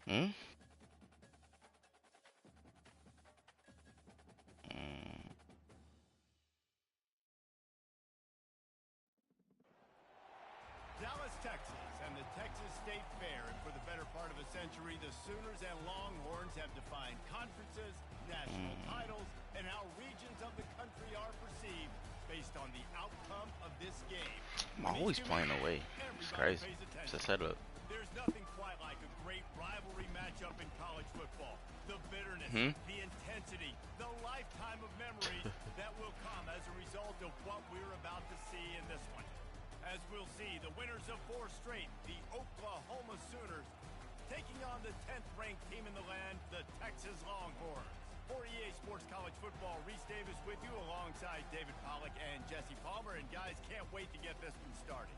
Hmm? Mm. Dallas, Texas, and the Texas State Fair. And for the better part of a century, the Sooners and Longhorns have defined conferences, national titles, and how regions of the country are perceived based on the outcome of this game. I'm When these always two playing meet, away. It's everybody crazy. pays It's a attention. setup. There's nothing quite like a great rivalry matchup in college football. The bitterness, Hmm? the intensity, the lifetime of memories that will come as a result of what we're about to see in this one. As we'll see, the winners of 4 straight, the Oklahoma Sooners, taking on the 10th ranked team in the land, the Texas Longhorns. For EA Sports College Football, Reese Davis with you alongside David Pollack and Jesse Palmer. And guys, can't wait to get this one started.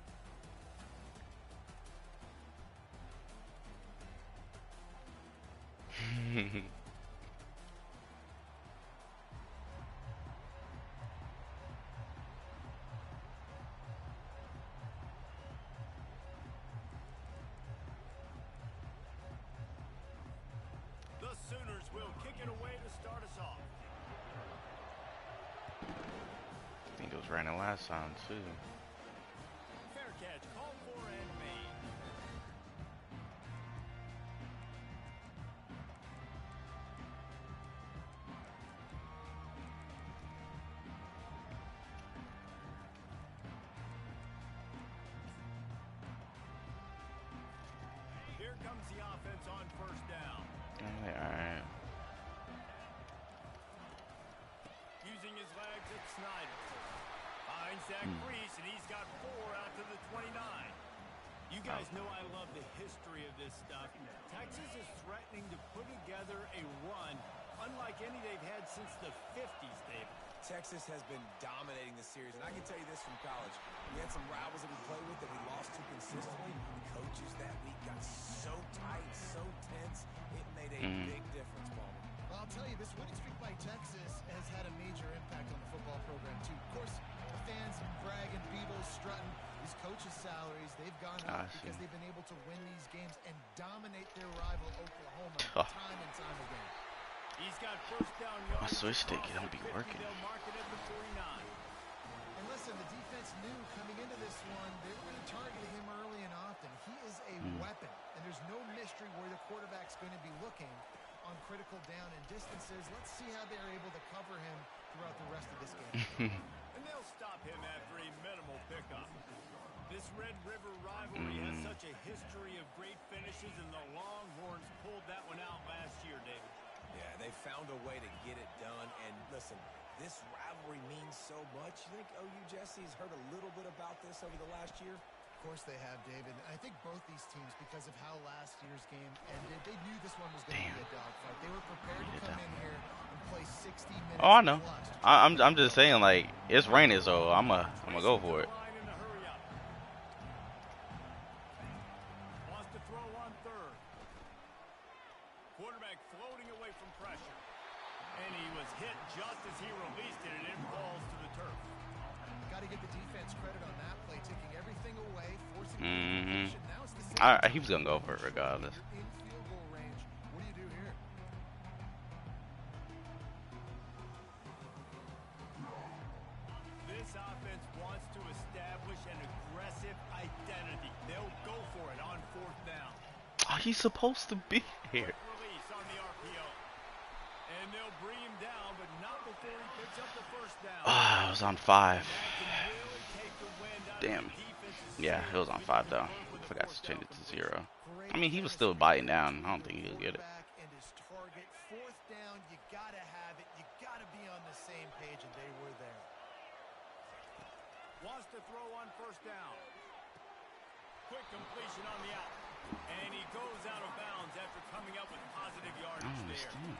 The Sooners will kick it away to start us off. I think it was raining last time too. Fair catch, called for and made. Here comes the offense on first down. Alright. Using his legs, it's Snyder. Finds Zach Reese, and he's got 4 out to the 29. You guys know I love the history of this stuff. Texas is threatening to put together a run unlike any they've had since the 50s, David. Texas has been dominating the series, and I can tell you this from college. We had some rivals that we played with that we lost to consistently. The coaches that week got so tight, so tense, it made a big difference, Palmer. Well, I'll tell you, this winning streak by Texas has had a major impact on the football program, too. Of course, the fans bragging, Beatles strutting, these coaches' salaries, they've gone up because they've been able to win these games and dominate their rival, Oklahoma, time and time again. He's got first down My yards. switch stick is gonna be working. They'll mark it at the 49. And listen, the defense knew coming into this one, they're going to target him early and often. He is a weapon, and there's no mystery where the quarterback's going to be looking on critical down and distances. Let's see how they're able to cover him throughout the rest of this game. And they'll stop him after a minimal pickup. This Red River rivalry has such a history of great finishes, and the Longhorns pulled that one out last year, David. Yeah, they found a way to get it done, and listen, this rivalry means so much. You think OU Jesse's heard a little bit about this over the last year? Of course they have, David. I think both these teams, because of how last year's game ended, they knew this one was going to be a dogfight. They were prepared to come in here and play 60 minutes. Oh, I know. plus. I'm just saying, like, it's raining, so I'm gonna go for it. Line in a hurry up. Wants to throw on third. Quarterback floating away from pressure. And he was hit just as he released it, and it falls to the turf. Got to give the defense credit on that play, taking everything away, forcing completion. Now it's the same He was gonna go for it regardless. You're in field goal range. What do you do here? This offense wants to establish an aggressive identity. They'll go for it on 4th down. Oh, he's supposed to be here. Quick release on the RPO. And they'll bring him down, but not before he picks up the first down. Ah, I was on 5. That can really take the wind out of Damn. the defense's Yeah, it was on 5 though. Forgot to change it to 0. I mean, he was still biting down. I don't think he'll get it. And his target, 4th down, you got to have it. You got to be on the same page, and they were there. Wants to throw on 1st down. Quick completion on the out. And he goes out of bounds after coming up with positive I yardage don't there. understand.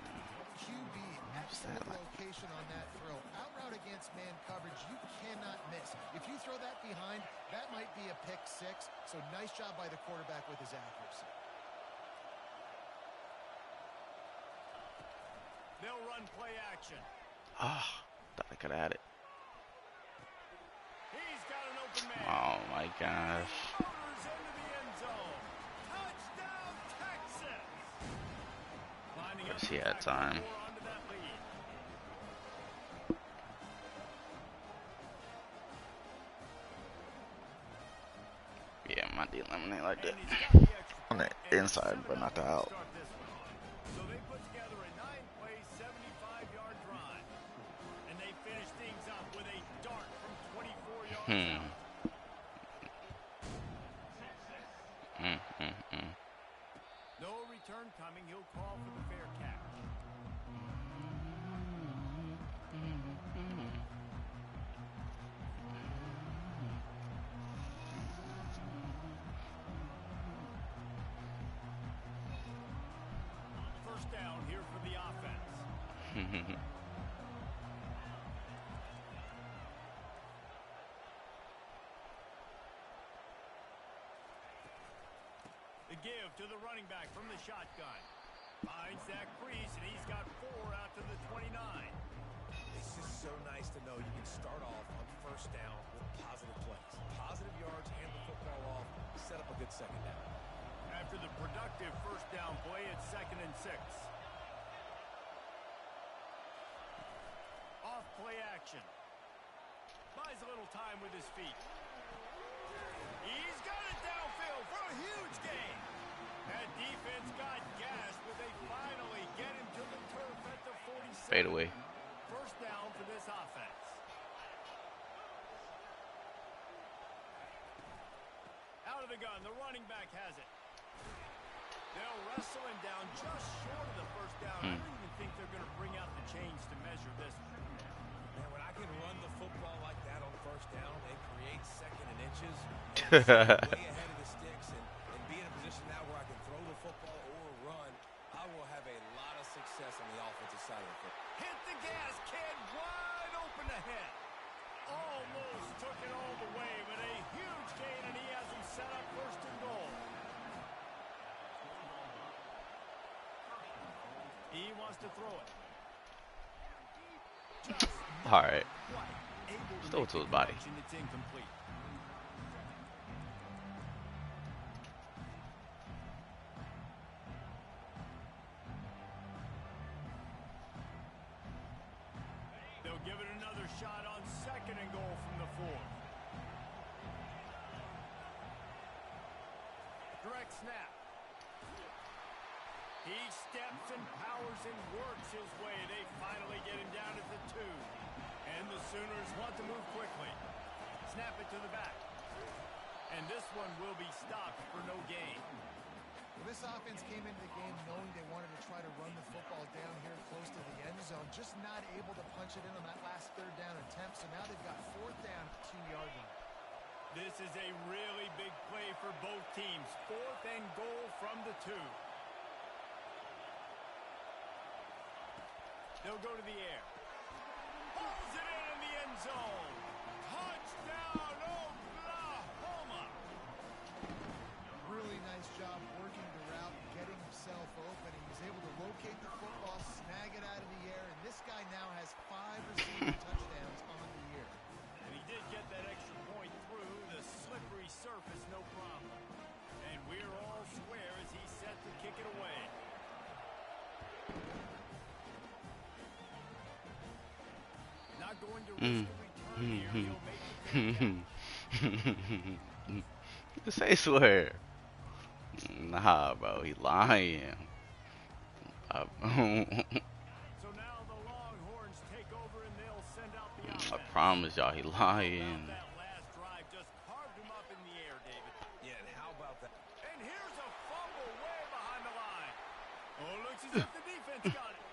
QB, excellent location on that throw. Out route against man coverage, you cannot miss. If you throw that behind, that might be a pick 6. So nice job by the quarterback with his accuracy. They'll run play action. Ah, thought I could have had it. He's got an open man. Oh my gosh. Motors into the end zone. Touchdown, Texas! He had time. Yeah, might be eliminate like that. On the inside, but not the out. So they put together a 9-play, 75-yard drive. And they finish things up with a dart from 24 yards out. No return coming. He'll call for the fair catch. First down here for the offense. The give to the running back from the shotgun. Finds that crease, and he's got 4 out to the 29. It's just so nice to know you can start off on first down with positive plays. Positive yards, hand the football off, set up a good second down. After the productive first down play, it's 2nd and 6. Off play action. Buys a little time with his feet. He's got it downfield for a huge gain. That defense got gassed, but they finally get him to the turf at the 47. Fade away. First down for this offense. Out of the gun, the running back has it. They'll wrestle him down just short of the first down. I don't even think they're going to bring out the chains to measure this one. Man, when I can run the football like that on first down and create 2nd and inches, way ahead of the sticks, and be in a position now where I can throw the football or run, I will have a lot of success on the offensive side of the football. Hit the gas, kid, wide open ahead. Almost took it all the way, but a huge gain, and he has him set up 1st and goal. He wants to throw it. All right. Still to his body. It's incomplete. They'll give it another shot on 2nd and goal from the 4. Direct snap. He steps and powers and works his way. They finally get him down at the 2. And the Sooners want to move quickly. Snap it to the back. And this one will be stopped for no gain. Well, this offense came into the game knowing they wanted to try to run the football down here close to the end zone. Just not able to punch it in on that last 3rd down attempt. So now they've got 4th down at the 2-yard line. This is a really big play for both teams. 4th and goal from the 2. They'll go to the air. Pulls it in the end zone. Touchdown, Oklahoma. Really nice job working the route, getting himself open. He was able to locate the football, snag it out of the air, and this guy now has 5 receiving touchdowns on the year. And he did get that extra point through the slippery surface, no problem. And we're all square as he's set to kick it away. Not going to risk a return here. He'll make it. Say swear. Nah, bro, he lying. So now the Longhorns take over and they'll send out the offense. I promise y'all, he lying. That last drive just carved him up in the air, David. Yeah, and how about that? And here's a fumble way behind the line. Oh, looks as if the defense got it.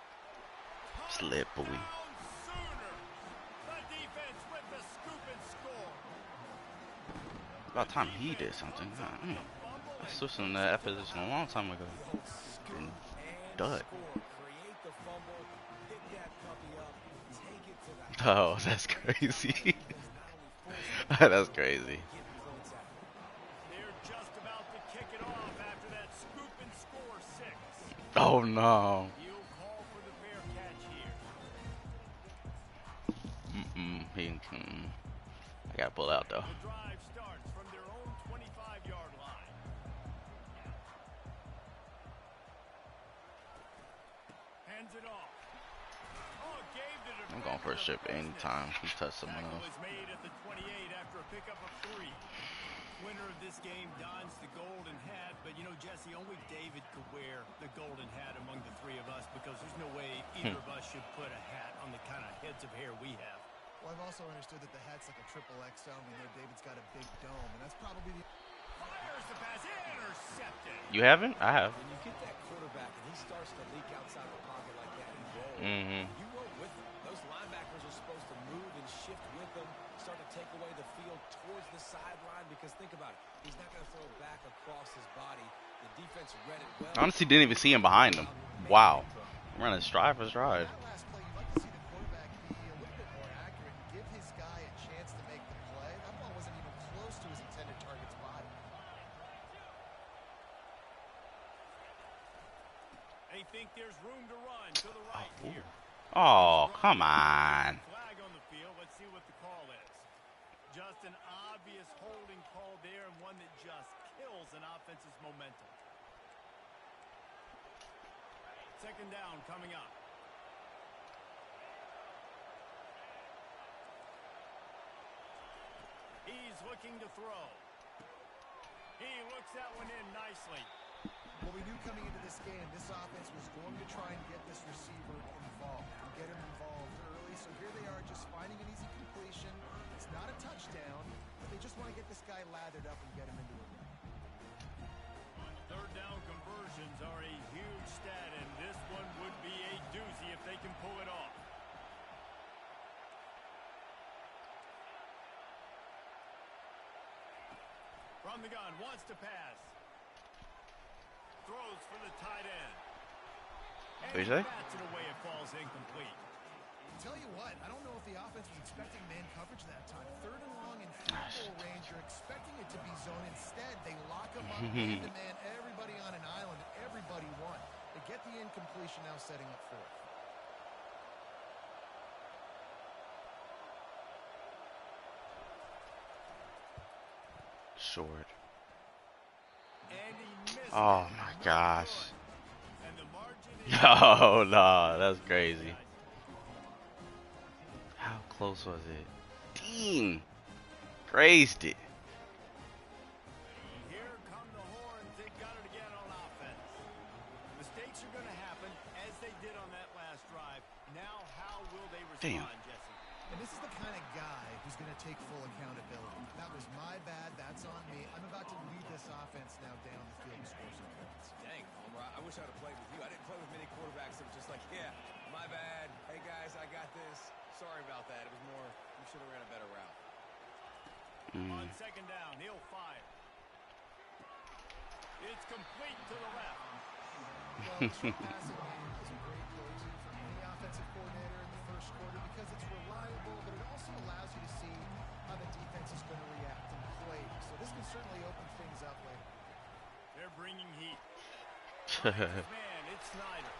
Slippery. Touchdown, Sooners. The defense with the scoop and score. About time he did something. I switched him to that position a long time ago. And dud. Create the fumble, pick that puppy up, take it to the Oh, that's crazy. That's crazy. They're just about to kick it off after that scoop and score 6. Oh no. He'll call for the fair catch here. I gotta pull out though. The drive starts from their own 25-yard line. Hands it off. Oh, gave the I'm going for a defender ship the business. anytime he touched someone Tackle else. is made at the 28 after a pickup of 3. Winner of this game dons the golden hat, but you know, Jesse, only David could wear the golden hat among the 3 of us because there's no way either of us should put a hat on the kind of heads of hair we have. Well, I've also understood that the hat's like a triple XL. We know David's got a big dome, and that's probably the... Fires the pass, intercepted. You haven't? I have. When you get that quarterback and he starts to leak outside the pocket like that and roll, you roll with him. Those linebackers are supposed to move and shift with him, start to take away the field towards the sideline because think about it. He's not going to throw it back across his body. The defense read it well. Honestly, didn't even see him behind him. Wow. I'm running stride for stride. That last play, you'd like to see the quarterback be a little bit more accurate and give his guy a chance to make the play. That ball wasn't even close to his intended target's body. They think there's room to run to the right here. Oh, come on. Flag on the field. Let's see what the call is. Just an obvious holding call there and one that just kills an offense's momentum. Second down coming up. He's looking to throw. He looks that one in nicely. Well, we knew coming into this game, this offense was going to try and get this receiver involved and get him involved early. So here they are just finding an easy completion. It's not a touchdown, but they just want to get this guy lathered up and get him into a run. Third down conversions are a huge stat, and this one would be a doozy if they can pull it off. From the gun, wants to pass. Throws for the tight end. And he bats it away, it falls incomplete. Tell you what, I don't know if the offense was expecting man coverage that time. Third and long in field goal range, you're expecting it to be zone. Instead, they lock him up man-to-man, everybody on an island, and everybody won. They get the incompletion, now setting up fourth. Short. And he missed Oh it. my gosh. And the margin is Oh no, that's crazy. How close was it? Dang. Grazed it. Here come the horns. They got it again on offense. Mistakes are going to happen as they did on that last drive. Now how will they respond, Jesse? And this is the kind of guy who's going to take full accountability. That was my bad. That's on me. I'm about to lead this offense now down the field and score some points. Dang, Homer, I wish I would have played with you. I didn't play with many quarterbacks that were just like, yeah, my bad. Hey, guys, I got this. Sorry about that. It was more, you should have ran a better route. On second down, he'll fire. It's complete to the left. Well, the short passing game is a great go-to for any offensive coordinator in the first quarter because it's reliable, but it also allows you to see how the defense is going to react and play. So this can certainly open things up later. They're bringing heat. Man, it's Snyder.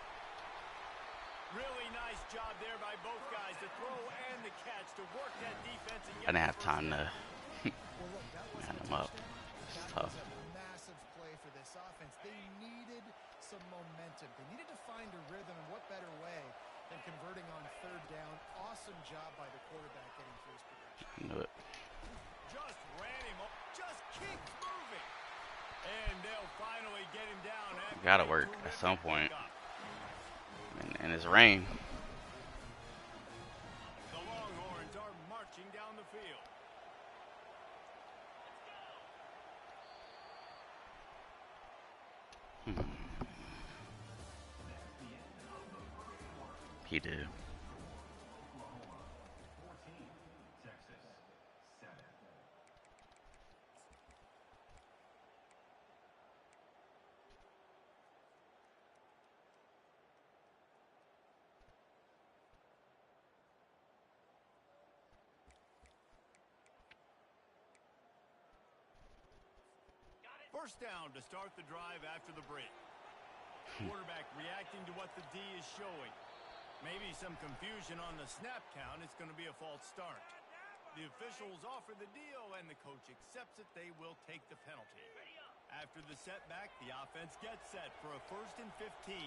Really nice job there by both guys, the throw and the catch to work that defense and get I didn't have time to Well, look, that wasn't man a him up. touchdown. This is That tough. was a massive play for this offense. They needed some momentum. They needed to find a rhythm, and what better way than converting on third down. Awesome job by the quarterback getting through his progression. I knew it. Just ran him up. Just keeps moving. And they'll finally get him down. Gotta work at some point. And it's rain. The Longhorns are marching down the field. He did. First down to start the drive after the break. Quarterback reacting to what the D is showing. Maybe some confusion on the snap count. It's going to be a false start. The officials offer the deal, and the coach accepts it. They will take the penalty. After the setback, the offense gets set for a 1st and 15.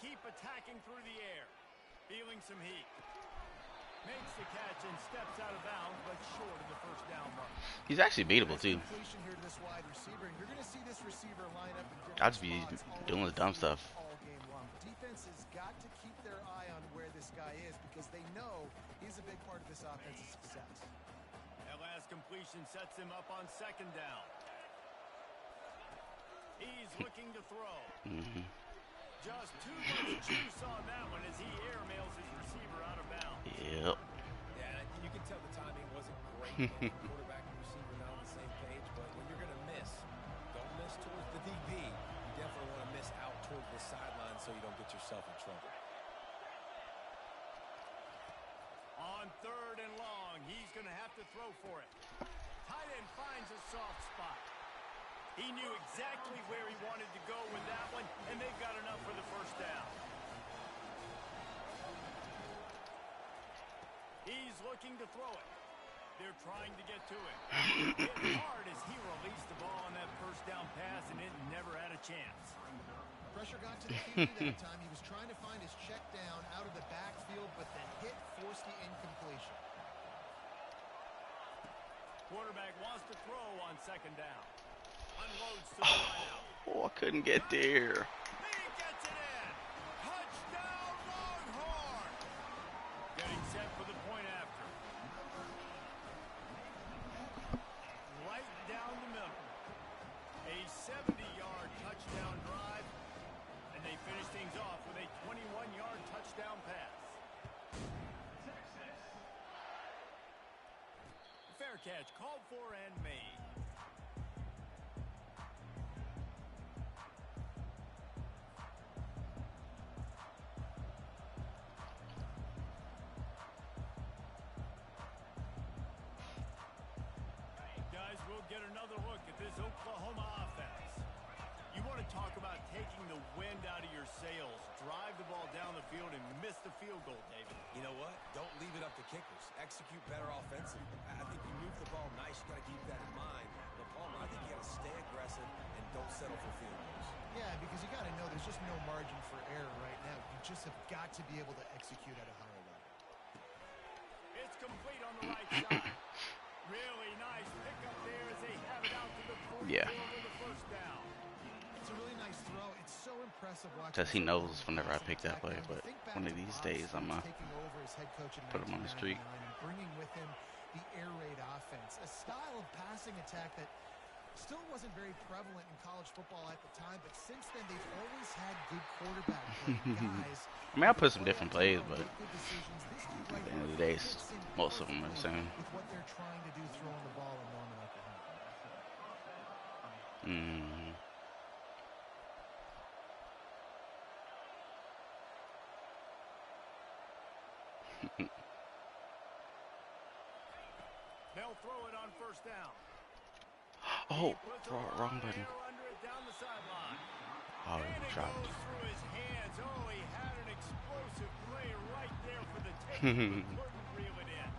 keep attacking through the air. Feeling some heat. Makes the catch and steps out of bounds, but short of the first down mark. He's actually beatable too. Here to this wide receiver, and you're going to see this receiver line up in different I'd just be spots doing the dumb stuff. all game long. Defense has got to keep their eye on where this guy is because they know he's a big part of this offense's success. That last completion sets him up on second down. He's looking to throw. Just too much juice on that one as he airmails his receiver out of bounds. Yep. Yeah, you can tell the timing wasn't great. Quarterback and receiver not on the same page, but when you're going to miss, don't miss towards the DB. You definitely want to miss out towards the sideline so you don't get yourself in trouble. On third and long, he's going to have to throw for it. Tight end finds a soft spot. He knew exactly where he wanted to go with that one, and they've got enough for the first down. He's looking to throw it. They're trying to get to him. Hit hard as he released the ball on that first down pass, and it never had a chance. Pressure got to the QB that time. He was trying to find his check down out of the backfield, but the hit forced the incompletion. Quarterback wants to throw on second down. Unloads to the wideout. Oh, I couldn't get there. He gets it in. Touchdown, Longhorn. Getting set for the point after. Right down the middle. A 70-yard touchdown drive. And they finish things off with a 21-yard touchdown pass. Fair catch called for and made. Guys, we'll get another look at this Oklahoma offense. You want to talk about taking the wind out of your sails. Drive the ball down the field and miss the field goal, David. You know what? Don't leave it up to kickers. Execute better offensively. I think you move the ball nice. You got to keep that in mind. But Palmer, I think you got to stay aggressive and don't settle for field goals. Yeah, because you got to know there's just no margin for error right now. You just have got to be able to execute at a higher level. It's complete on the right side. Really nice pickup there as they have it out to the 44 with the first down. It's a really nice throw. It's so impressive watching. Because he knows whenever I pick that play, but one of these days I'm going to put him on the street. Bringing with him the air raid offense, a style of passing attack that still wasn't very prevalent in college football at the time, but since then they've always had good quarterback play. Guys, I mean, I'll put some different plays, but at the end of the day, most of them are the same. With what they're trying to do throwing the ball in Norman, Oklahoma. They'll throw it on first down. Oh, wrong button. Oh, shot. Goes through his hands. Oh, he had an explosive play right there for the take. Couldn't reel it in.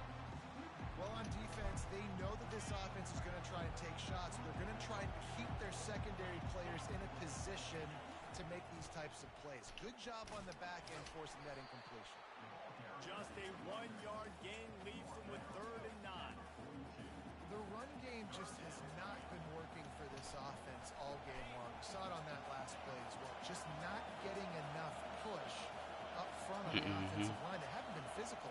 Well, on defense, they know that this offense is going to try and take shots. They're going to try and keep their secondary players in a position to make these types of plays. Good job on the back end forcing that incompletion. Just a 1-yard gain leaves them with 3rd and 9. The run game just has not been working for this offense all game long. We saw it on that last play as well. Just not getting enough push up front on the offensive line. They haven't been physical.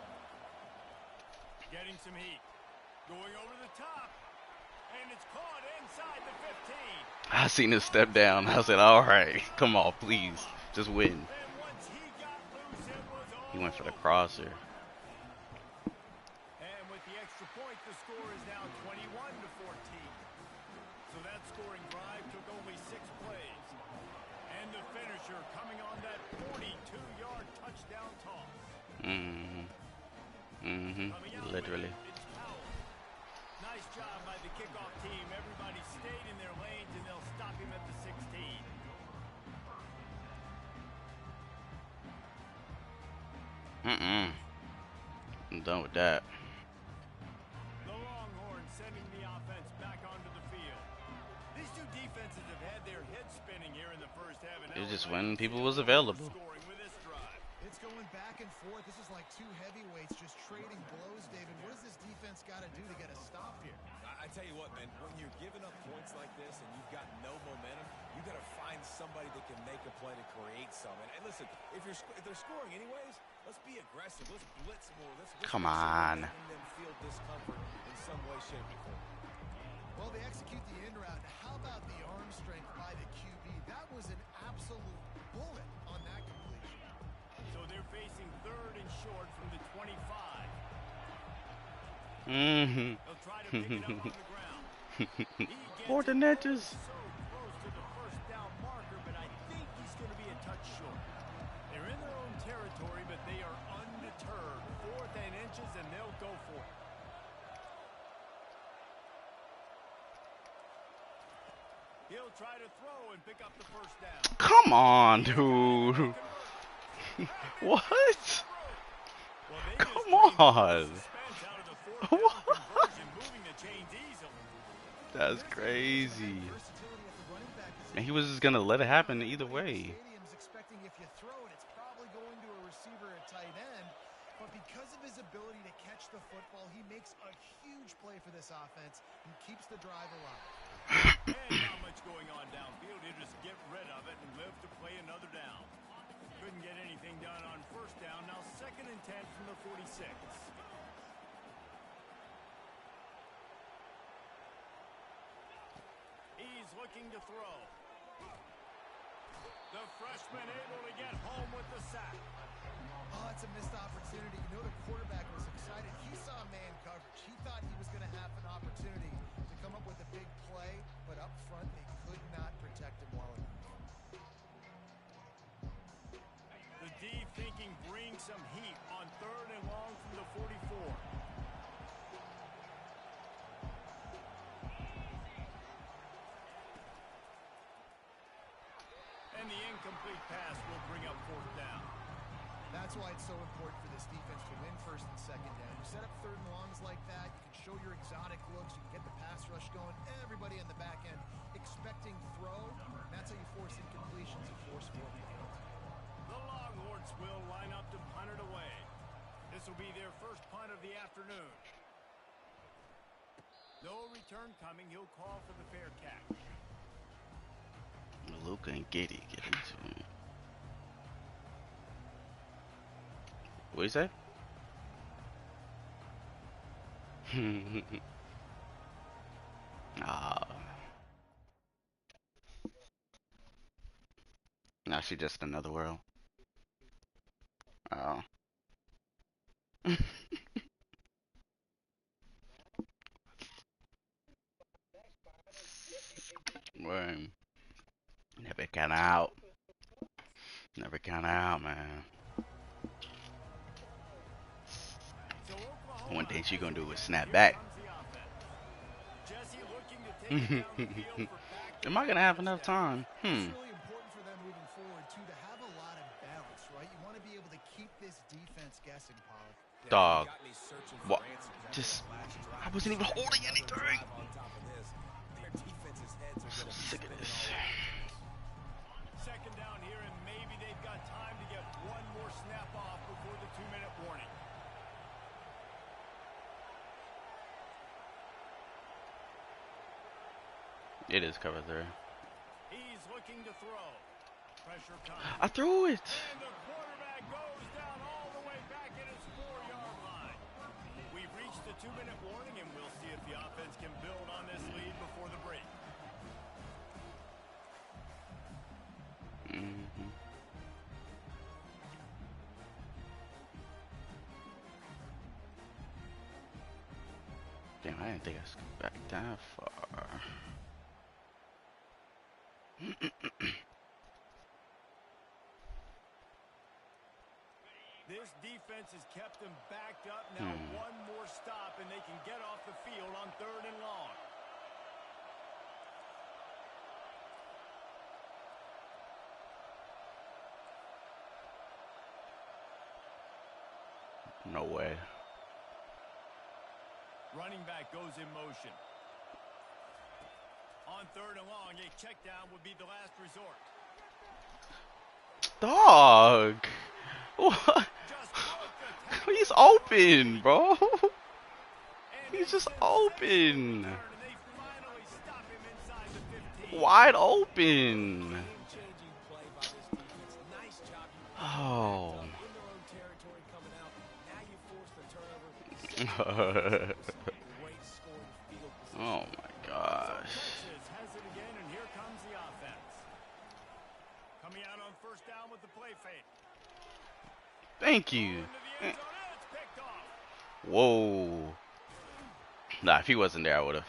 Getting some heat. Going over the top. And it's caught inside the 15. I seen him step down. I said, all right, come on, please. Just win. And once he got loose, it was all He went for the crosser. And with the extra point, the score is now 21-14. So that scoring drive took only 6 plays. And the finisher coming on that 42-yard touchdown toss. Literally. It's Powell. Nice job by the kickoff team. Everybody stayed in their lanes, and they'll stop him at the 16. I'm done with that. The Longhorns sending the offense back onto the field. These two defenses have had their heads spinning here in the first half. It's just when people was available. Scoring with It's going back and forth. This is like two heavyweights just trading blows, David. What does this defense got to do to get a stop here? I tell you what, man, when you're giving up points like this and you've got no momentum, you got to find somebody that can make a play to create some. And listen, if they're scoring anyways, let's be aggressive. Let's blitz more. Let's Come on. making them feel discomfort in some way, shape, or form. Well, they execute the in route. How about the arm strength by the QB? That was an absolute bullet on that completion. So they're facing 3rd and short from the 25. They'll try to pick it up on the ground. More than edges. So close to the first down marker, but I think he's going to be a touch short. They're in their own territory, but they are undeterred. 4th and inches, and they'll go for it. He'll try to throw and pick up the first down. Come on, dude. What? Come on. What? That's crazy. And he was just gonna let it happen either way. Expecting if you throw it, it's probably going to a receiver at tight end. But because of his ability to catch the football, he makes a huge play for this offense and keeps the drive alive. And not much going on downfield. He'll just get rid of it and live to play another down. Couldn't get anything done on first down. Now 2nd and 10 from the 46. He's looking to throw. The freshman able to get home with the sack. Oh, it's a missed opportunity. You know the quarterback was excited. He saw man coverage. He thought he was going to have an opportunity to come up with a big play, but up front they could not protect him well enough. The D thinking brings some heat on 3rd and long from the 44. And the incomplete pass will bring up 4th down. That's why it's so important for this defense to win 1st and 2nd down. You set up 3rd and longs like that, you can show your exotic looks, you can get the pass rush going, everybody in the back end expecting throw, and that's how you force incompletions and force 4th downs. The Longhorns will line up to punt it away. This will be their first punt of the afternoon. No return coming, he'll call for the fair catch. Luka and Giddy get into it. What you say? Now she just another world. Oh. Well, never count out. Never count out, man. One thing she gonna do is snap back. Am I gonna have enough time? It's really important for them moving forward too to have a lot of balance, right? You want to be able to keep this defense guessing, Pollock. Dog. What? Just, I wasn't even holding anything. I'm so sick of this. 2nd down here, and maybe they've got time to get one more snap off before the 2-minute warning. It is cover 3. He's looking to throw. Pressure comes. I threw it. And the quarterback goes down all the way back at his 4-yard line. We've reached the 2-minute warning, and we'll see if the offense can build on this lead before the break. Damn, I didn't think I scooped back that far. This defense has kept them backed up. Now one more stop, and they can get off the field on 3rd and long. No way. Running back goes in motion. On 3rd and long, a check down would be the last resort. Dog. What? Just broke the tackle. He's open, bro. And He's a just sensational open. return, and they finally stop him inside the 15. Wide open. Game-changing play by this defense. Nice job. You Oh. backed up in their own territory coming out. Now you force the turnover. Great scoring field position. Oh my gosh. Texas has it again, and here comes the offense. Coming out on first down with the play fake. Thank you. Into the end zone, and it's picked off. Whoa. Nah, if he wasn't there, I would have.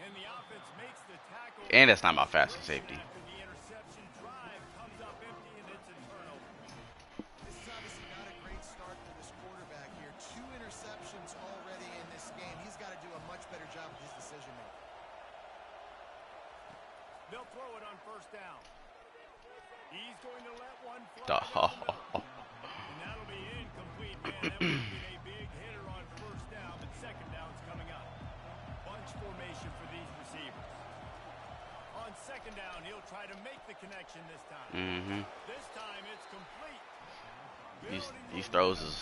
And the offense makes the tackle. And that's not my fastest safety. After the interception, drive comes up empty, and it's a turnover. This is obviously not a great start for this quarterback here. 2 interceptions already in this game. He's got to do a much better job with his decision making. They'll throw it on first down. He's going to let one fly. Oh. And that'll be incomplete, man. That would have been a big hitter on first down, but second down's coming up. Bunch formation for these receivers. On second down, he'll try to make the connection this time. Mm-hmm. This time it's complete. These throws is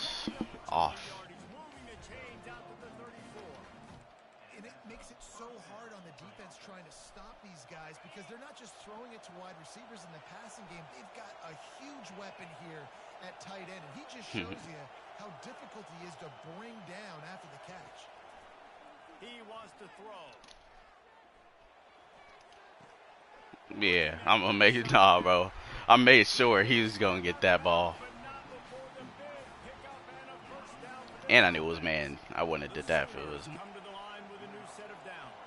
off. He's moving the chains out to the 34. And it makes it so hard on the defense trying to stop these guys because they're not just throwing it to wide receivers in the passing game. They've got a huge weapon here at tight end, and he just shows you how difficult he is to bring down after the catch. He wants to throw. Yeah, I'm gonna make it. Nah, bro. I made sure he was gonna get that ball. But not before the big pickup and a first down for the And I knew it was man. I wouldn't have did that if it was. come to the line with a new set of downs.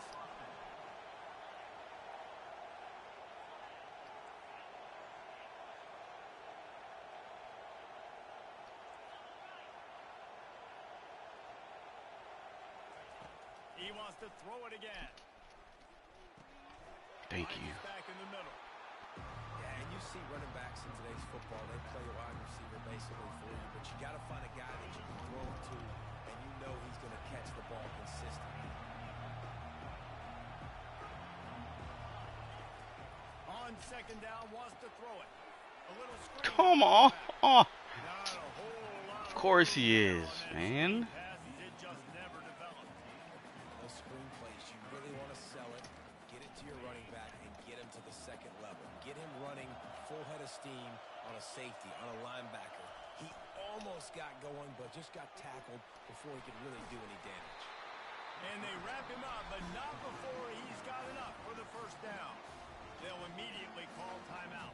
He wants to throw it again. Thank you. He's back in the middle. Yeah, and you see running backs in today's football, they play a wide receiver basically for you, but you got to find a guy that you can throw it to, and you know he's going to catch the ball consistently. On second down, wants to throw it. A little screen. Come on. Oh, Not a whole lot of course he is, man. passes, it just never developed. Those screen plays, you really want to sell it, get it to your running back, and get him to the second level. Get him running full head of steam on a safety, on a linebacker. He almost got going, but just got tackled before he could really do any damage. And they wrap him up, but not before he's got enough for the first down. They'll immediately call timeout.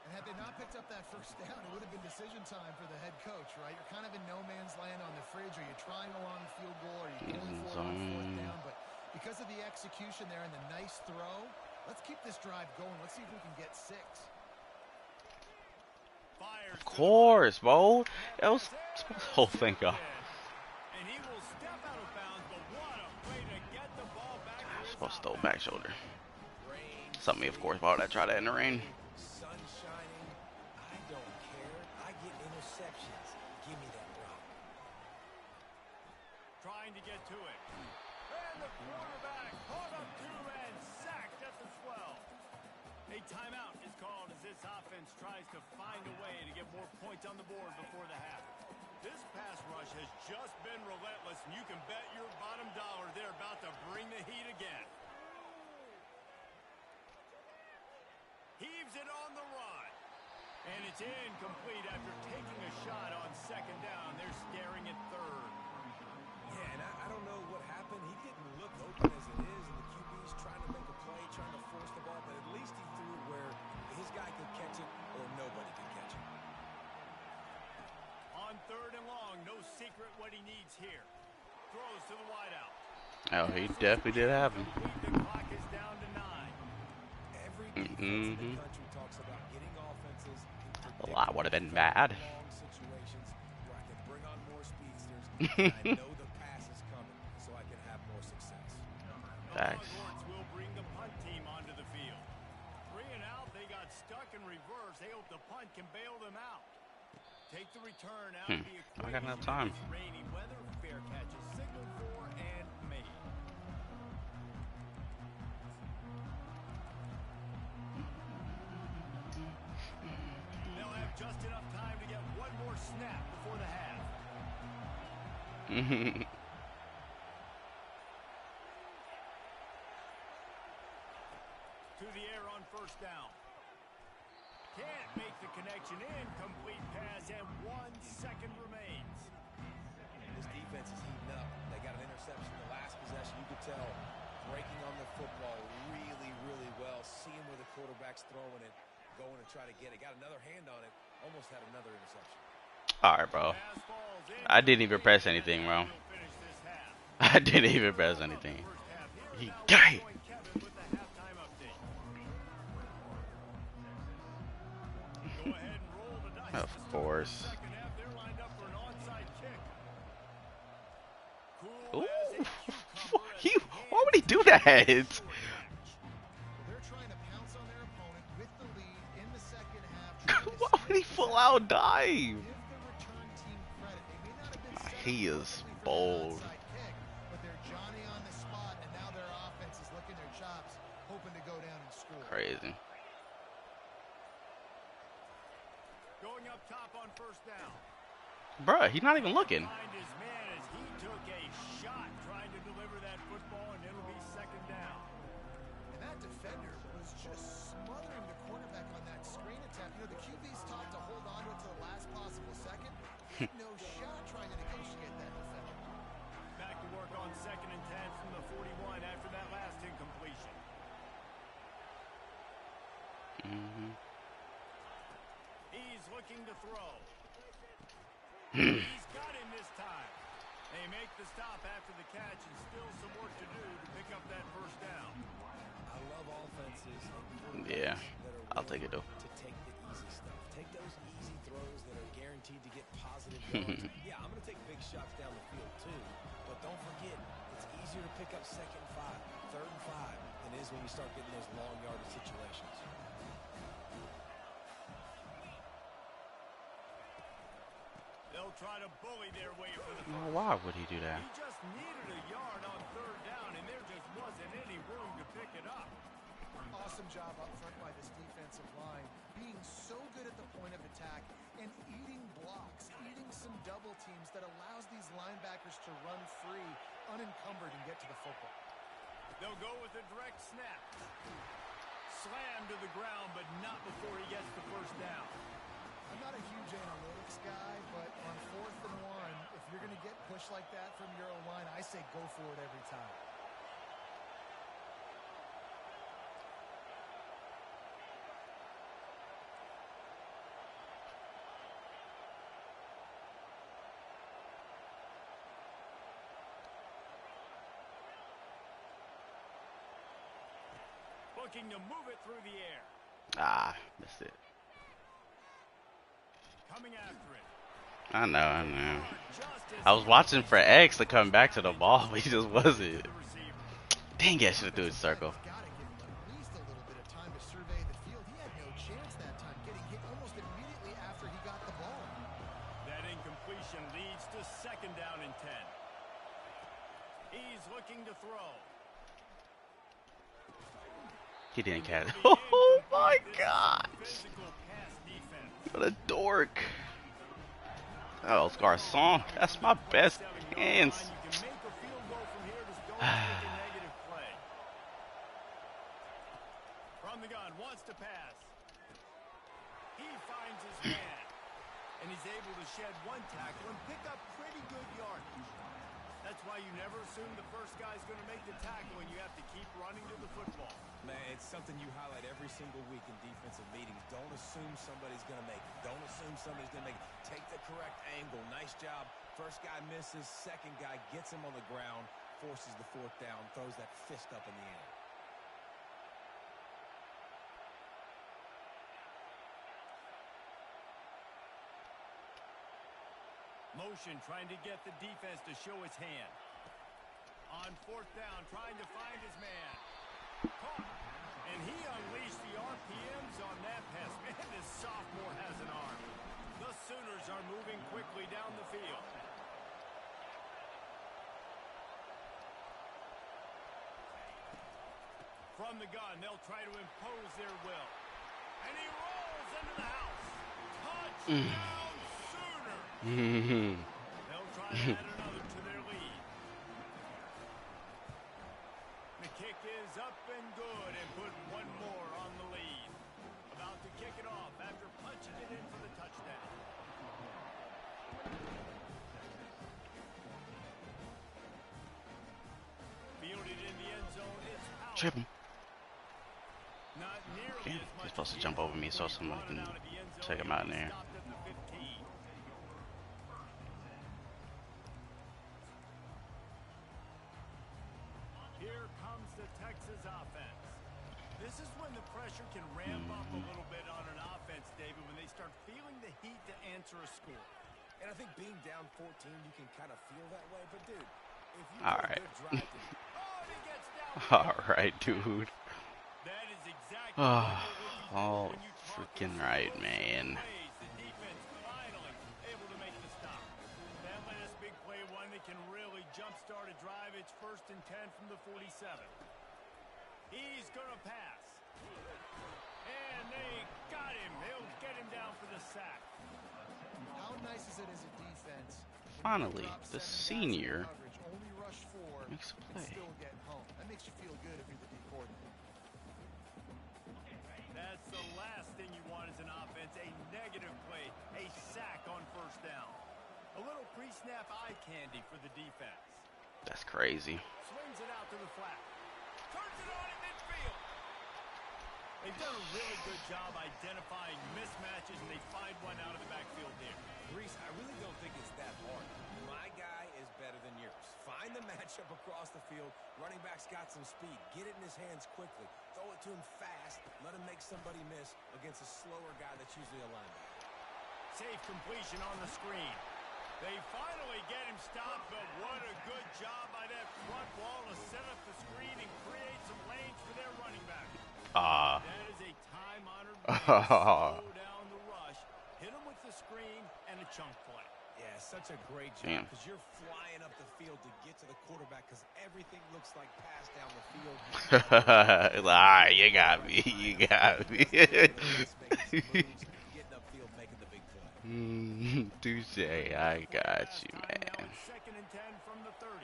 And had they not picked up that first down, it would have been decision time for the head coach, right? You're kind of in no man's land on the fridge. Are you trying a long field goal? Are you going for it on fourth down? But because of the execution there and the nice throw, let's keep this drive going. Let's see if we can get 6. Fires Of course, bro. That was the whole thing up. and he will step out of bounds, but what a way to get the ball back to his Supposed to throw offense. back shoulder. Something, of course, why would I try that in the rain? Sun shining, I don't care. I get interceptions. Give me that rock. Trying to get to it. And the quarterback caught up to and sacked at the 12. A timeout is called as this offense tries to find a way to get more points on the board before the half. This pass rush has just been relentless, and you can bet your bottom dollar they're about to bring the heat again. Heaves it on the run. And it's incomplete after taking a shot on second down. They're staring at third. Yeah, and I don't know what happened. He didn't look open as it is, and the QB's trying to make a play, trying to force the ball, but at least he threw it where his guy could catch it or nobody could catch it. On third and long, no secret what he needs here. Throws to the wideout. Oh, he definitely did have him. The clock is down to 9. Every defense in the country talks about getting offenses in Well, I would have been mad. long situations where I can bring on more speedsters, and I know the pass is coming, so I can have more success. Facts. Longhorns will bring the punt team onto the field. 3 and out, they got stuck in reverse. They hope the punt can bail them out. Take the return out of the equation. I got enough time. It's rainy weather, fair catches signaled for and made. They'll have just enough time to get snap before the half. To the air on first down. Can't make the connection. Incomplete pass, and 1 second remains. This defense is heating up. They got an interception the last possession. You could tell breaking on the football really, really well. Seeing where the quarterback's throwing it, going to try to get it. Got another hand on it. Almost had another interception. All right, bro. I didn't even press anything, bro. I didn't even press anything. He died. Of course. Ooh. Why would he do that? They're trying to pounce on their opponent with the lead in the second half. Why would he full out dive? Give the return team credit. They may not have been set He is perfectly for that bold. onside kick, but they're Johnny on the spot, and now their offense is licking their chops, hoping to go down and score. Crazy. Going up top on first down. Bruh, he's not even looking. Find his man as he took a shot trying to deliver that football, and it'll be second down. And that defender was just smothering the quarterback on that screen attempt. You know, the QB's taught to hold on to it to the last possible second. He had no shot trying to negotiate that defender. Back to work on second and 10 from the 41 after that last incompletion. He's looking to throw. He's got him this time. They make the stop after the catch, and still some work to do to pick up that first down. I love offenses. Yeah, I'll take it though. To take the easy stuff. Take those easy throws that are guaranteed to get positive yards. Yeah, I'm going to take big shots down the field too. But don't forget, it's easier to pick up second and 5, third and 5 than it is when you start getting those long yardage situations. They'll try to bully their way for the Well, why would he do that? He just needed a yard on third down, and there just wasn't any room to pick it up. Awesome job up front by this defensive line, being so good at the point of attack and eating blocks, eating some double teams that allows these linebackers to run free, unencumbered, and get to the football. They'll go with a direct snap. Slam to the ground, but not before he gets the first down. I'm not a huge analytics guy, but on 4th and 1, if you're going to get pushed like that from your O-line, I say go for it every time. Looking to move it through the air. Ah, missed it. Coming after it. I know. I was watching for X to come back to the ball, but he just wasn't. Dang it, I should have threw it circle. Got to give him at least a little bit of time to survey the field. He had no chance that time, getting hit almost immediately after he got the ball. That incompletion leads to second down and 10. He's looking to throw. He didn't catch it. Oh my gosh. What a dork. Oh, it's Garcon. That's my best hands. From the gun, wants to pass. He finds his man. And he's able to shed one tackle and pick up pretty good yardage. That's why you never assume the first guy's going to make the tackle, and you have to keep running to the football. Man, it's something you highlight every single week in defensive meetings. Don't assume somebody's going to make it. Don't assume somebody's going to make it. Take the correct angle. Nice job. First guy misses. Second guy gets him on the ground, forces the fourth down, throws that fist up in the air. Motion trying to get the defense to show his hand. On fourth down, trying to find his man. Caught. And he unleashed the RPMs on that pass. Man, this sophomore has an arm. The Sooners are moving quickly down the field. From the gun, they'll try to impose their will. And he rolls into the house. Touchdown, Sooners! They'll try to add another to their lead. The kick is up and good and put one more on the lead. About to kick it off after punching it in for the touchdown. Fielded in the end zone. It's out. Trip him. Not nearly Okay. as much He's supposed to as jump over me so before he someone brought it can out of the end zone. check him out in He there. stopped at the 15. Here comes the Texas offense. This is when the pressure can ramp up a little bit on an offense, David, when they start feeling the heat to answer a score. And I think being down 14, you can kind of feel that way. But, dude, if you All put a right. good drive to Oh, and he gets down. All right, dude. That is exactly Oh, what you're looking for all when you talk freaking explosive right, man. plays. The defense finally able to make the stop. That last big play, one that can really jumpstart a drive. It's 1st and 10 from the 47. He's going to pass. And they got him. They'll get him down for the sack. How nice is it as a defense? Finally, Drop the 7 guys in senior coverage, only rush 4, makes a and play. still get home. That makes you feel good if you're the D coordinator. That's the last thing you want as an offense, a negative play, a sack on 1st down. A little pre-snap eye candy for the defense. That's crazy. Swings it out to the flat. Turns it on in midfield. They've done a really good job identifying mismatches, and they find one out of the backfield there. Reese, I really don't think it's that hard. My guy is better than yours. Find the matchup across the field. Running back's got some speed. Get it in his hands quickly. Throw it to him fast. Let him make somebody miss against a slower guy that's usually a linebacker. Safe completion on the screen. They finally get him stopped, but what a good job by that front wall to set up the screen and create some lanes for their running back. That is a time-honored way to slow down the rush, hit him with the screen, and a chunk play. Yeah, such a great job because you're flying up the field to get to the quarterback because everything looks like pass down the field. Alright, you got me. You got me. Getting upfield, making the big play. Touche, I got you, Now man. it's 2nd and 10 from the 30.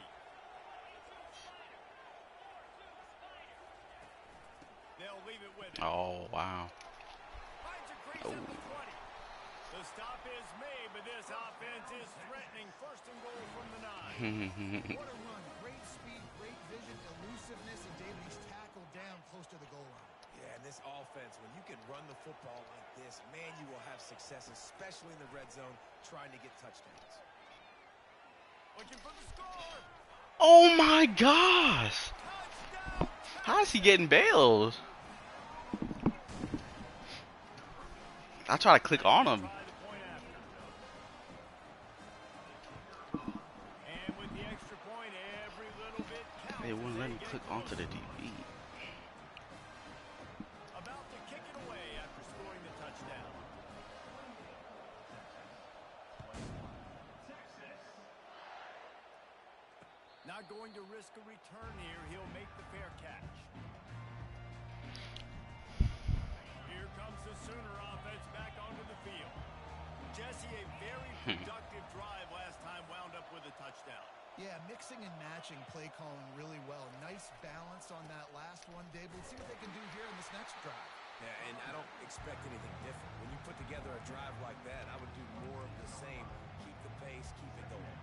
They'll leave it with him. Oh, wow. Finds a crease at the 20. The stop is made, but this offense is threatening. 1st and goal from the 9. What a run. Great speed, great vision, elusiveness, and David, he's tackled down close to the goal line. Yeah, and this offense, when you can run the football like this, man, you will have success, especially in the red zone, trying to get touchdowns. Looking for the score. Oh my gosh! Touchdown. How is he getting bailed? I try to click on him. Try the point after. And with the extra point, every little bit counts. They wouldn't as let they me get click onto the closer. DB. About to kick it away after scoring the touchdown. Not going to risk a return here. He'll make the fair catch. Here comes the Sooner offense back onto the field. Jesse, a very productive drive last time, wound up with a touchdown. Yeah, mixing and matching play calling really well. Nice balance on that last one, Dave. Let's see what they can do here in this next drive. Yeah, and I don't expect anything different. When you put together a drive like that, I would do more of the same. Keep the pace, keep it going.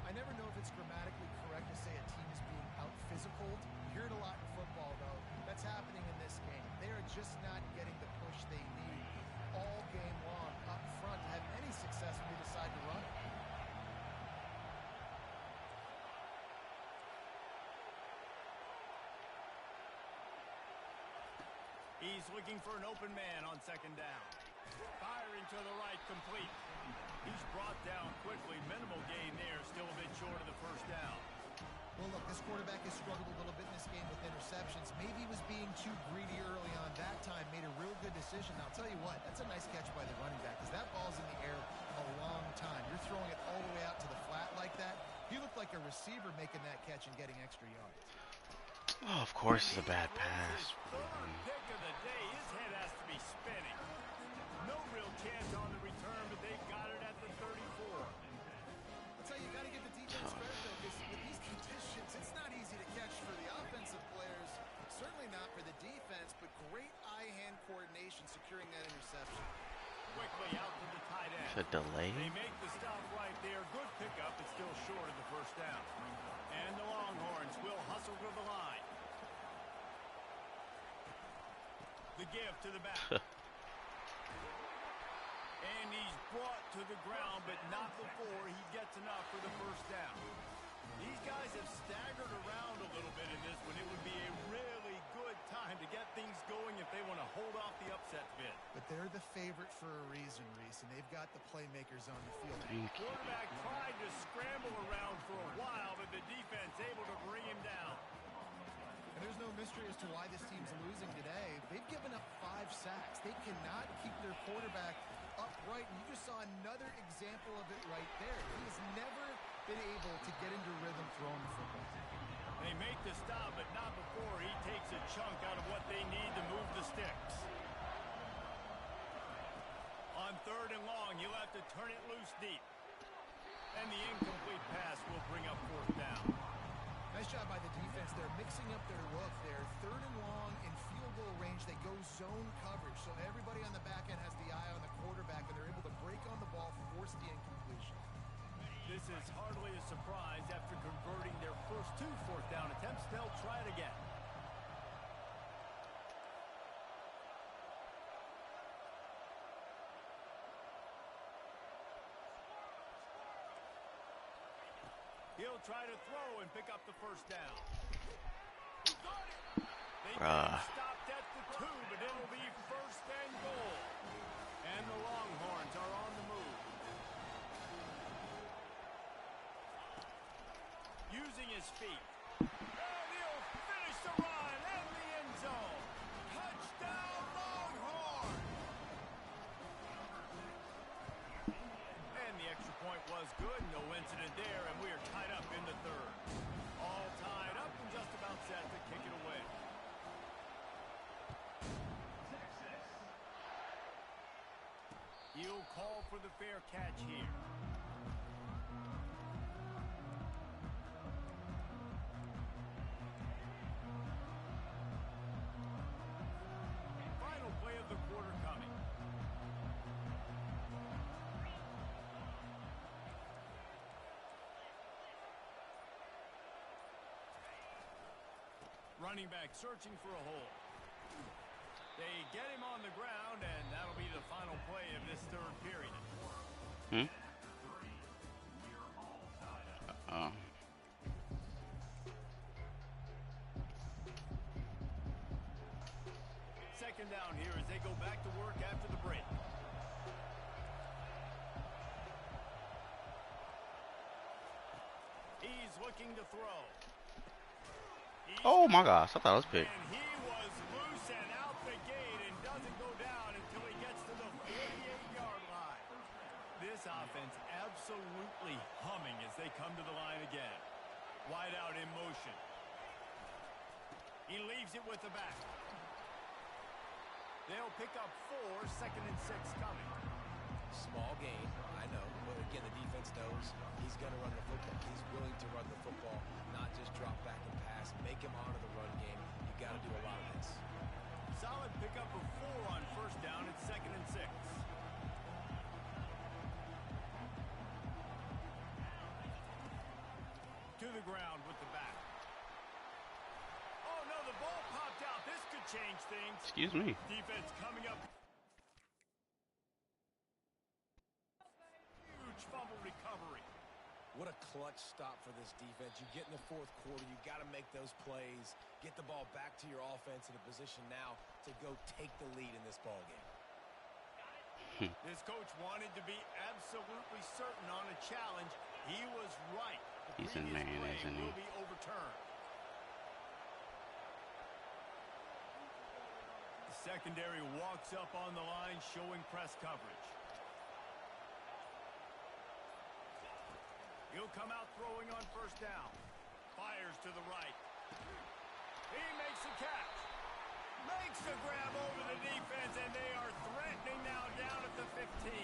I never know if it's grammatically correct to say a team is being out-physical. You hear it a lot in football, though. That's happening in this game. They are just not getting the push they need all game long up front to have any success when they decide to run. He's looking for an open man on 2nd down. Firing to the right, complete. He's brought down quickly. Minimal gain there, still a bit short of the 1st down. Well, look, this quarterback has struggled a little bit in this game with interceptions. Maybe he was being too greedy early on. That time made a real good decision. I'll tell you what, that's a nice catch by the running back because that ball's in the air a long time. You're throwing it all the way out to the flat like that. He looked like a receiver making that catch and getting extra yards. Oh, of course it's a bad pass. Third pick of the day. His head has to be spinning. No real chance on the return, but they've got it at the 34. a delay? They make the stop right there. Good pickup, but still short of the first down. And the Longhorns will hustle to the line. The give to the back. And he's brought to the ground, but not before he gets enough for the first down. These guys have staggered around a little bit in this one. It would be a really good time to get things going if they want to hold off the upset bid. But they're the favorite for a reason, Reese, and they've got the playmakers on the field. Quarterback tried to scramble around for a while, but the defense able to bring him down. And there's no mystery as to why this team's losing today. They've given up 5 sacks. They cannot keep their quarterback upright, and you just saw another example of it right there. He has never been able to get into rhythm throwing the football. They make the stop, but not before he takes a chunk out of what they need to move the sticks. On 3rd and long, he'll have to turn it loose deep. And the incomplete pass will bring up 4th down. Nice job by the defense. They're mixing up their look there. 3rd and long in field goal range. They go zone coverage. So everybody on the back end has the eye on the quarterback, and they're able to break on the ball, force the incompletion. This is hardly a surprise. After converting their first 2 4th down attempts, they'll try it again. He'll try to throw and pick up the first down. They stopped at the 2, but it'll be 1st and goal. And the Longhorns are on the move. Using his feet. And he'll finish the run in the end zone. Touchdown, Longhorn! And the extra point was good. No incident there, and we are tied up in the 3rd. All tied up and just about set to kick it away. He'll call for the fair catch here. Final play of the quarter coming. Running back searching for a hole. They get him on the ground, and that'll be the final play of this 3rd period. Second down here as they go back to work after the break. He's looking to throw. Oh my gosh, I thought it was big. And he was loose and out the gate and doesn't go down until he gets to the 48-yard line. This offense absolutely humming as they come to the line again. Wide out in motion. He leaves it with the back. They'll pick up 4, 2nd and 6 coming. Small gain, I know, but again, the defense knows he's going to run the football. He's willing to run the football, not just drop back and pass, make him honor the run game. You got to do a lot of this. Solid pickup of 4 on 1st down at 2nd and 6. To the ground with the back. Oh no, the ball popped out. This could change things. Excuse me. Defense coming up. Huge fumble recovery. What a clutch stop for this defense. You get in the 4th quarter, you got to make those plays, get the ball back to your offense in a position now to go take the lead in this ball game. This coach wanted to be absolutely certain on a challenge. He was right. The He's a previous man, play isn't he? will be overturned. The secondary walks up on the line, showing press coverage. He'll come out throwing on 1st down. Fires to the right. He makes the catch. Makes the grab over the defense, and they are threatening now down at the 15.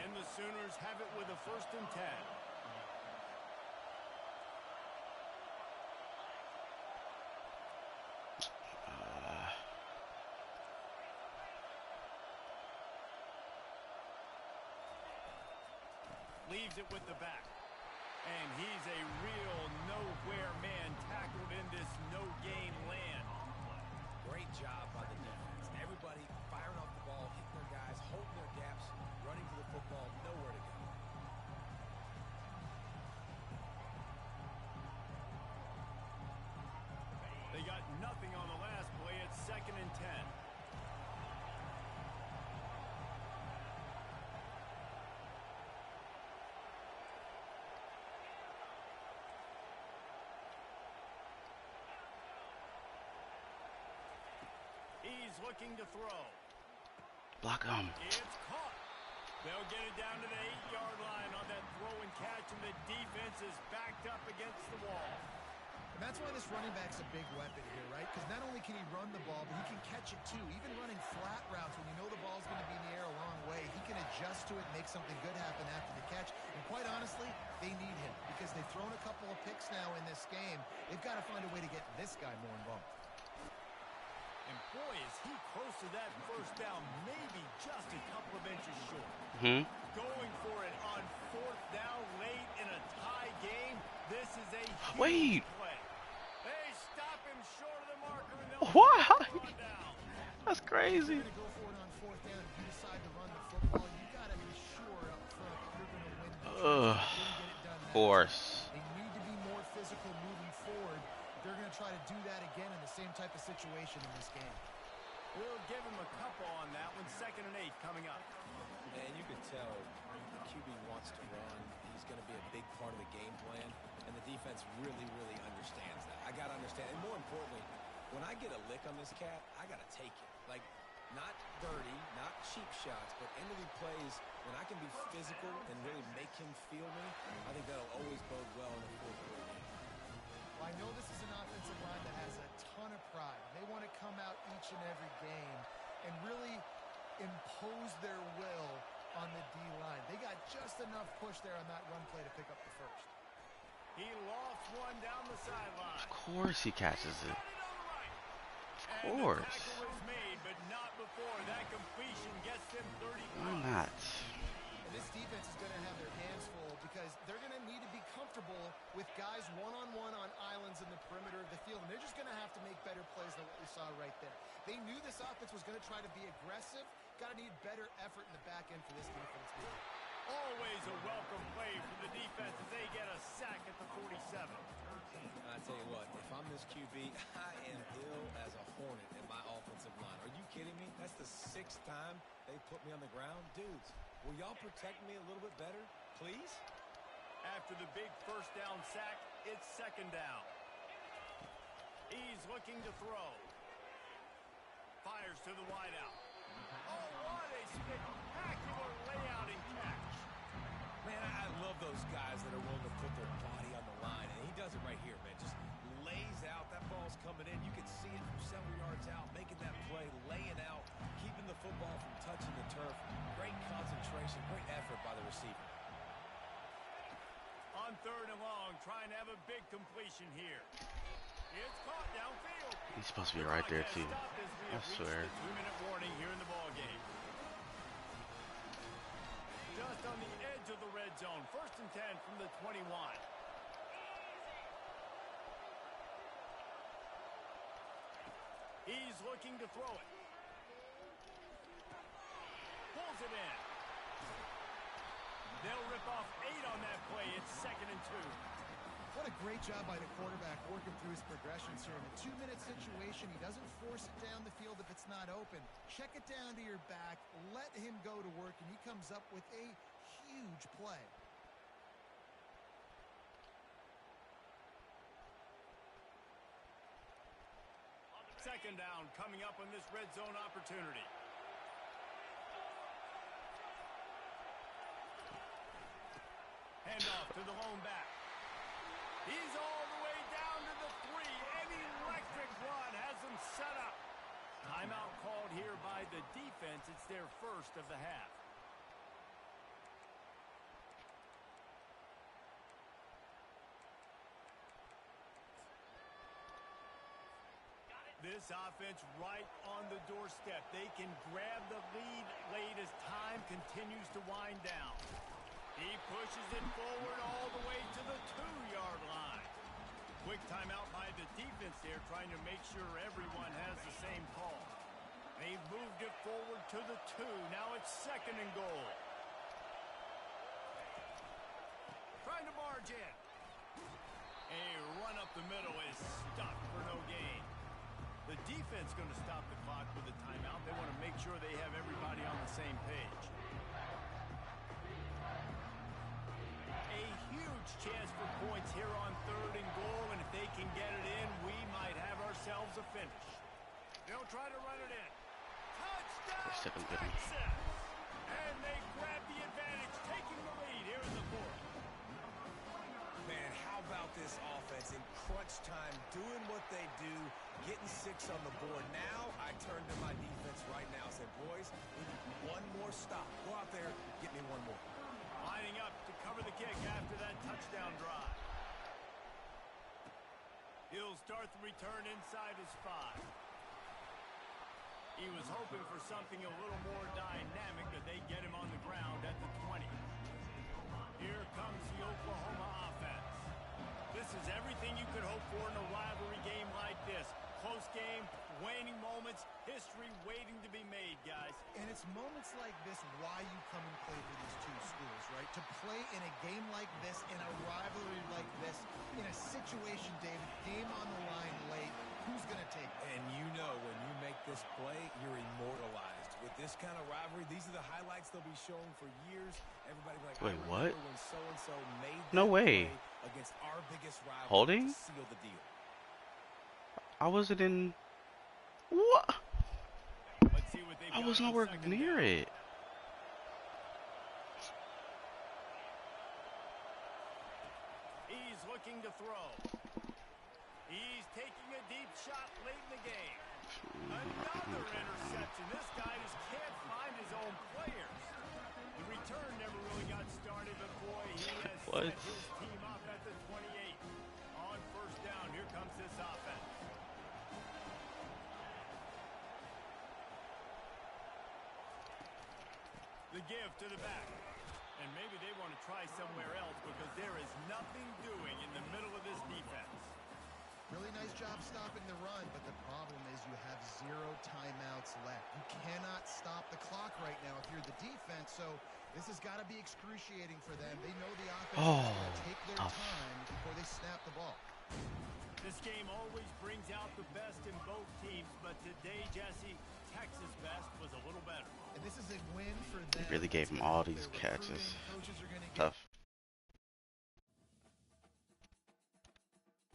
And the Sooners have it with a 1st and 10. Leaves it with the back. And he's a real nowhere man tackled in this no-gain land. Great job by the defense. Everybody firing off the ball, hitting their guys, holding their gaps, running to the football, nowhere to go. They got nothing on the last play. It's 2nd and 10. He's looking to throw. Block him. It's caught. They'll get it down to the 8-yard line on that throw and catch, and the defense is backed up against the wall. And that's why this running back's a big weapon here, right? Because not only can he run the ball, but he can catch it too. Even running flat routes when you know the ball's going to be in the air a long way, he can adjust to it, make something good happen after the catch. And quite honestly, they need him because they've thrown a couple of picks now in this game. They've got to find a way to get this guy more involved. And boy, is he close to that first down, maybe just a couple of inches short. Going for it on 4th down late in a tie game. This is a huge play. They stop him short of the marker and they'll Why? That's crazy. If you're going to go for it on 4th down, if you decide to run the football, you got to be sure up front you're going to win the game. Of course. They need to be more physical moving forward. They're going to try to do that again in the same type of situation in this game. We'll give him a couple on that one. 2nd and 8 coming up. And you can tell the QB wants to run. He's going to be a big part of the game plan. And the defense really, really understands that. I got to understand. And more importantly, when I get a lick on this cat, I got to take it. Like, not dirty, not cheap shots, but end-of-the plays, when I can be physical and really make him feel me, I think that'll always bode well in the fourth quarter game. Well, I know this is an offensive line that has a ton of pride. They want to come out each and every game and really impose their will on the D-line. They got just enough push there on that run play to pick up the first. He lofts one down the sideline. Of course he catches it. Of course. And the tackle is made, but not before that completion gets them 30 points. Why not? And this defense is going to have their hands full because they're going to need to be comfortable with guys one-on-one on islands in the perimeter of the field, and they're just going to have to make better plays than what we saw right there. They knew this offense was going to try to be aggressive. Got to need better effort in the back end for this defense. Always a welcome play for the defense as they get a sack at the 47. I tell you what, if I'm this QB, I am ill as a hornet in my offensive line. Are you kidding me? That's the 6th time they put me on the ground. Dudes, will y'all protect me a little bit better, please? After the big first down sack, it's 2nd down. He's looking to throw. Fires to the wideout. Oh, what a spectacular layout and catch. Man, I love those guys that are willing to put their body on the line, and he does it right here, man. Just lays out. That ball's coming in. You can see it from several yards out, making that play, laying out, keeping the football from touching the turf. Great concentration, great effort by the receiver. On 3rd and long, trying to have a big completion here. It's caught downfield. He's supposed to be right there too. I swear. 2-minute warning here in the ball game. Just on the edge of the red zone. 1st and 10 from the 21. He's looking to throw it. Pulls it in. They'll rip off 8 on that play. It's 2nd and 2. What a great job by the quarterback working through his progressions here. In a 2-minute situation, he doesn't force it down the field if it's not open. Check it down to your back, let him go to work, and he comes up with a huge play. Second down coming up on this red zone opportunity. Handoff to the lone back. He's all the way down to the 3. An electric run has him set up. Timeout called here by the defense. It's their first of the half. This offense right on the doorstep. They can grab the lead late as time continues to wind down. He pushes it forward all the way to the 2-yard line. Quick timeout by the defense there, trying to make sure everyone has the same call. They've moved it forward to the 2. Now it's 2nd and goal. Trying to barge in. A run up the middle is stopped for no gain. The defense going to stop the clock with a timeout. They want to make sure they have everybody on the same page. A huge chance for points here on 3rd and goal, and if they can get it in, we might have ourselves a finish. They'll try to run it in. Touchdown, Texas! And they grab the advantage, taking the lead here in the 4th. Man, how about this offense in crunch time, doing what they do, getting 6 on the board. Now I turn to my defense right now and say, boys, we need one more stop. Go out there, get me one more. Lining up to cover the kick after that touchdown drive. He'll start the return inside his 5. He was hoping for something a little more dynamic, but they get him on the ground at the 20. Here comes the Oklahoma offense. This is everything you could hope for in a rivalry game like this. Close game, waning moments, history waiting to be made, guys. And it's moments like this why you come and play for these two schools, right? To play in a game like this, in a rivalry like this, in a situation, David, game on the line late, who's going to take it? And you know when you make this play, you're immortalized. With this kind of rivalry, these are the highlights they'll be showing for years. Everybody be like, wait, what? When so-and-so made No way. Against our biggest rival Holding? to seal the deal. I wasn't in. What? Let's see what they've I got was on nowhere 2nd near down. it. He's looking to throw. He's taking a deep shot late in the game. Another interception. This guy just can't find his own players. The return never really got started, but boy, he has set his team up at the 28. On 1st down, here comes this offense. The give to the back. And maybe they want to try somewhere else because there is nothing doing in the middle of this defense. Really nice job stopping the run, but the problem is you have 0 timeouts left. You cannot stop the clock right now if you're the defense, so this has got to be excruciating for them. They know the offense is going to take their time before they snap the ball. This game always brings out the best in both teams, but today, Jesse, Texas' best was a little better. And this is a win for them. They really gave him all these catches. Coaches